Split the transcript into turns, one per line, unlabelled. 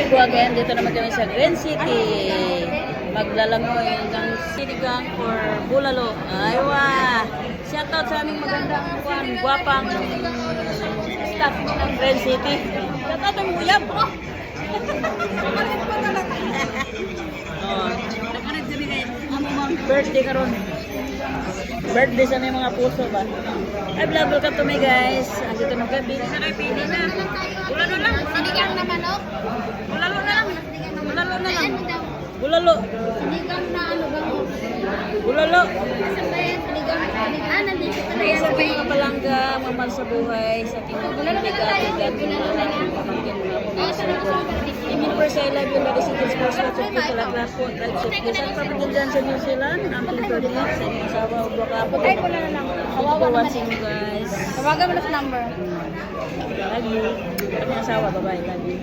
we go again. Dito naman kami sa Grand City. Maglalangoy ng sinigang for bulalo. Aywa! Shoutout sa aming magandang guwapang staff ng Grand City. Shoutout ang buyab! Birthday karon. Birthday sa mga puso ba? Ay, vlog, welcome to me guys. Andito na kayo. Pili na kayo, pili na. Bulalo lang.
Sinigang na manok.
Bulalo na lang. Bulalo na lang. Bulalo.
Sinigang na ano ba?
Bulalo.
Sabayan, sinigang. Nandito pala yan.
Sa mga palangga, mamahal sa buhay, sa
Bulalo na tayo. Bulalo na lang.
First, I love you, Medicine Sports Watch of Kiss, Alaklas po, Drive Ship, Kiss, at kapatid dyan sa New Zealand, Amping Permit, sa inyong asawa, Ubro Kapo.
Ay, ko na lang.
Thank you for watching, guys.
Tawagan mo na sa number.
Love you. Sa inyong asawa, bye-bye, love you.